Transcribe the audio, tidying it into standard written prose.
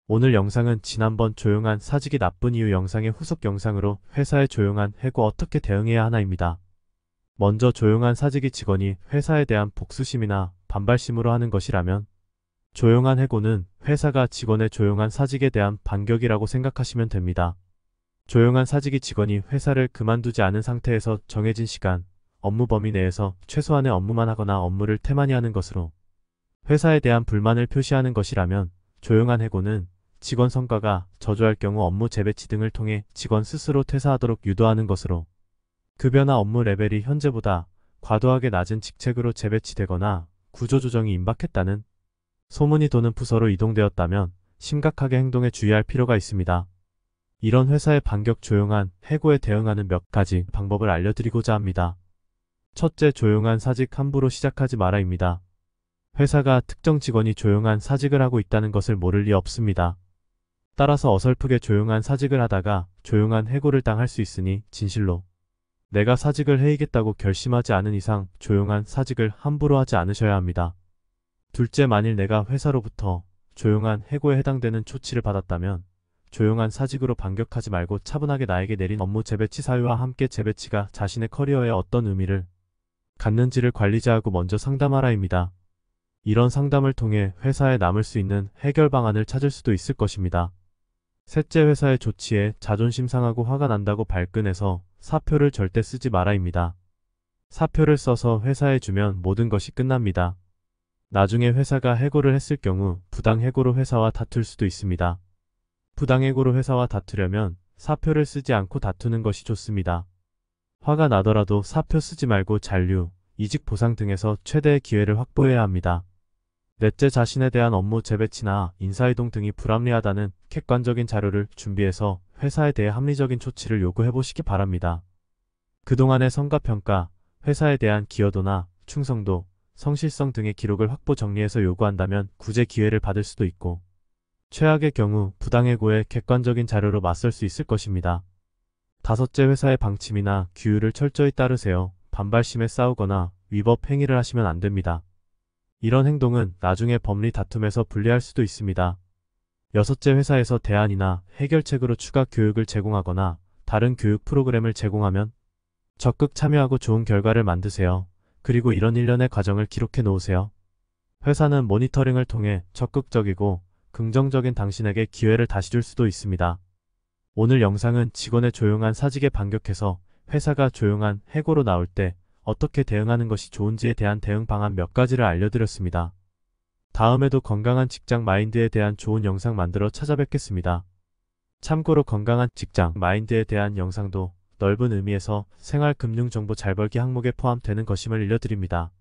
오늘 영상은 지난번 조용한 사직이 나쁜 이유 영상의 후속 영상으로 회사의 조용한 해고 어떻게 대응해야 하나입니다. 먼저 조용한 사직이 직원이 회사에 대한 복수심이나 반발심으로 하는 것이라면 조용한 해고는 회사가 직원의 조용한 사직에 대한 반격이라고 생각하시면 됩니다. 조용한 사직이 직원이 회사를 그만두지 않은 상태에서 정해진 시간, 업무 범위 내에서 최소한의 업무만 하거나 업무를 태만히 하는 것으로 회사에 대한 불만을 표시하는 것이라면 조용한 해고는 직원 성과가 저조할 경우 업무 재배치 등을 통해 직원 스스로 퇴사하도록 유도하는 것으로 급여나 업무 레벨이 현재보다 과도하게 낮은 직책으로 재배치되거나 구조조정이 임박했다는 소문이 도는 부서로 이동되었다면 심각하게 행동에 주의할 필요가 있습니다. 이런 회사의 반격 조용한 해고에 대응하는 몇 가지 방법을 알려드리고자 합니다. 첫째, 조용한 사직 함부로 시작하지 마라입니다. 회사가 특정 직원이 조용한 사직을 하고 있다는 것을 모를 리 없습니다. 따라서 어설프게 조용한 사직을 하다가 조용한 해고를 당할 수 있으니 진실로 내가 사직을 해이겠다고 결심하지 않은 이상 조용한 사직을 함부로 하지 않으셔야 합니다. 둘째, 만일 내가 회사로부터 조용한 해고에 해당되는 조치를 받았다면 조용한 사직으로 반격하지 말고 차분하게 나에게 내린 업무 재배치 사유와 함께 재배치가 자신의 커리어에 어떤 의미를 갖는지를 관리자하고 먼저 상담하라입니다. 이런 상담을 통해 회사에 남을 수 있는 해결 방안을 찾을 수도 있을 것입니다. 셋째, 회사의 조치에 자존심 상하고 화가 난다고 발끈해서 사표를 절대 쓰지 마라입니다. 사표를 써서 회사에 주면 모든 것이 끝납니다. 나중에 회사가 해고를 했을 경우 부당해고로 회사와 다툴 수도 있습니다. 부당해고로 회사와 다투려면 사표를 쓰지 않고 다투는 것이 좋습니다. 화가 나더라도 사표 쓰지 말고 잔류, 이직 보상 등에서 최대의 기회를 확보해야 합니다. 넷째, 자신에 대한 업무 재배치나 인사이동 등이 불합리하다는 객관적인 자료를 준비해서 회사에 대해 합리적인 조치를 요구해보시기 바랍니다. 그동안의 성과평가, 회사에 대한 기여도나 충성도, 성실성 등의 기록을 확보 정리해서 요구한다면 구제 기회를 받을 수도 있고 최악의 경우 부당해고에 객관적인 자료로 맞설 수 있을 것입니다. 다섯째, 회사의 방침이나 규율을 철저히 따르세요. 반발심에 싸우거나 위법 행위를 하시면 안 됩니다. 이런 행동은 나중에 법리 다툼에서 불리할 수도 있습니다. 여섯째, 회사에서 대안이나 해결책으로 추가 교육을 제공하거나 다른 교육 프로그램을 제공하면 적극 참여하고 좋은 결과를 만드세요. 그리고 이런 일련의 과정을 기록해 놓으세요. 회사는 모니터링을 통해 적극적이고 긍정적인 당신에게 기회를 다시 줄 수도 있습니다. 오늘 영상은 직원의 조용한 사직에 반격해서 회사가 조용한 해고로 나올 때 어떻게 대응하는 것이 좋은지에 대한 대응 방안 몇 가지를 알려드렸습니다. 다음에도 건강한 직장 마인드에 대한 좋은 영상 만들어 찾아뵙겠습니다. 참고로 건강한 직장 마인드에 대한 영상도 넓은 의미에서 생활금융정보 잘 벌기 항목에 포함되는 것임을 알려드립니다.